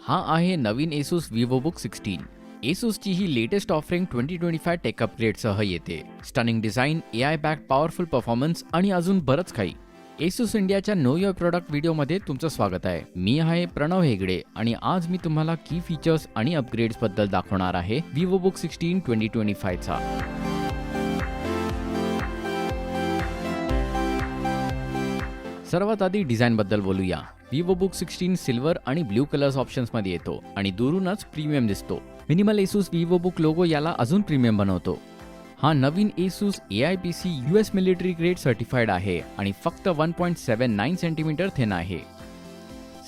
हा आहे नवीन Asus VivoBook 16. Asusची ही latest offering 2025 take अपग्रेडसह येते. Stunning design, AI backed powerful performance आणि अजून बरंच काही. Asus इंडियाच्या नो युअर प्रोडक्ट व्हिडिओमध्ये तुमचं स्वागत आहे. मी आहे प्रणव हेगडे आणि आज मी तुम्हाला की फीचर्स आणि अपग्रेड्स बद्दल दाखवणार आहे VivoBook 16 2025 चा. सर्वात आधी डिझाईन बद्दल बोलूया. VivoBook 16 सिल्वर आणि ब्ल्यू कलर्स ऑप्शन्स मध्ये येतो आणि दुरूनच प्रीमियम दिसतो. मिनिमल Asus VivoBook लोगो याला अजून प्रीमियम बनवतो. हा नवीन Asus AIPC US military grade certified आहे आणि फक्त 1.79 सेंटीमीटर थिन आहे.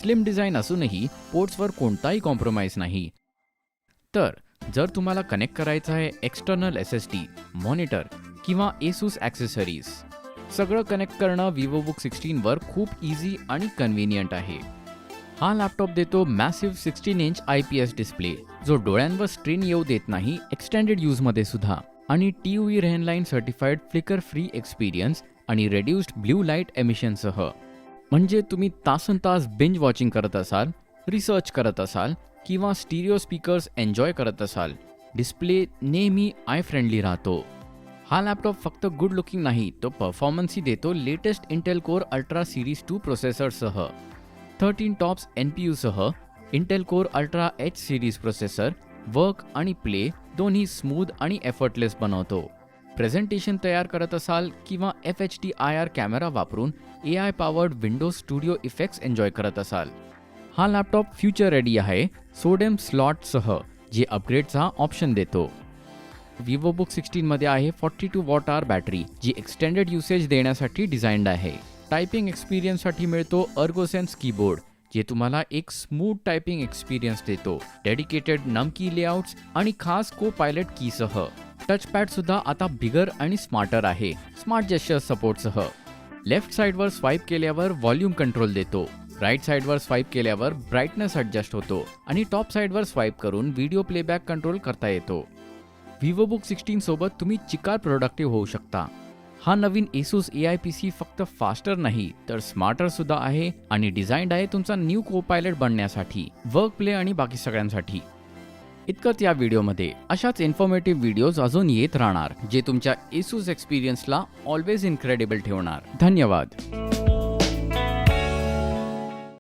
स्लिम डिझाईन असूनही पोर्ट्सवर कोणताही कॉम्प्रोमाइज नाही. तर जर तुम्हाला कनेक्ट करायचं आहे एक्सटर्नल SSD, मॉनिटर किंवा Asus ॲक्सेसरीज, सगळं कनेक्ट करणं VivoBook 16 वर खूप इझी आणि कन्व्हिनियंट आहे. हा लॅपटॉप देतो मॅसिव्ह 16 इंच IPS डिस्प्ले जो डोळ्यांवर स्ट्रेन येऊ देत नाही एक्सटेंडेड यूजमध्ये सुद्धा, आणि TOE Rheinland certified flicker free experience आणि रेड्युस्ड ब्ल्यू लाईट एमिशनसह. म्हणजे तुम्ही तासनतास बिंज वॉचिंग करत असाल, रिसर्च करत असाल किंवा स्टिरिओ स्पीकर्स एन्जॉय करत असाल, डिस्प्ले नेहमी आय फ्रेंडली राहतो. हा लॅपटॉप फक्त गुड लुकिंग नाही, तो परफॉर्मन्सही देतो latest Intel core ultra series 2 प्रोसेसरसह, 13 tops NPU सह. Intel core ultra H series processor work आणि प्ले दोन्ही स्मूथ आणि एफर्टलेस बनवतो. प्रेझेंटेशन तयार करत असाल किंवा FHD-IR कॅमेरा वापरून AI powered Windows studio effects enjoy करत असाल, हा लॅपटॉप फ्युचर रेडी आहे सोडेम स्लॉटसह, जे अपग्रेडचा ऑप्शन देतो. VivoBook 16 मध्ये आहे 42 वॉट आवर बॅटरी, जी एक्सटेंडेड युसेज देण्यासाठी डिझाईन्ड आहे. टायपिंग एक्सपिरियन्ससाठी मिळतो अर्गोसेन्स कीबोर्ड, जे तुम्हाला एक स्मूथ टायपिंग एक्सपिरियन्स देतो. डेडिकेटेड नमकी लेआउट्स आणि खास को पायलट कीसह. टचपॅड सुद्धा आता बिगर आणि स्मार्टर आहे, स्मार्ट जेस्चर सपोर्टसह. लेफ्ट साइडवर स्वाईप केल्यावर व्हॉल्यूम कंट्रोल देतो. राईट साइडवर स्वाईप केल्यावर ब्राईटनेस ॲडजस्ट होतो आणि टॉप साइडवर स्वाईप करून व्हिडिओ प्लेबॅक कंट्रोल करता येतो. VivoBook 16 सोबत तुम्ही चिकार प्रोडक्टिव्ह होऊ शकता. हा नवीन Asus AIPC फक्त फास्टर नाही तर स्मार्टर सुद्धा आहे आणि डिझाईन्ड आहे तुमचा न्यू को पायलट बनण्यासाठी, वर्क प्ले आणि बाकी सगळ्यांसाठी. इतकंच या व्हिडिओमध्ये. अशाच इन्फॉर्मेटिव्ह व्हिडिओज अजून येत राहणार, जे तुमच्या Asus एक्सपिरियन्सला ऑलवेज इन्क्रेडिबल ठेवणार. धन्यवाद.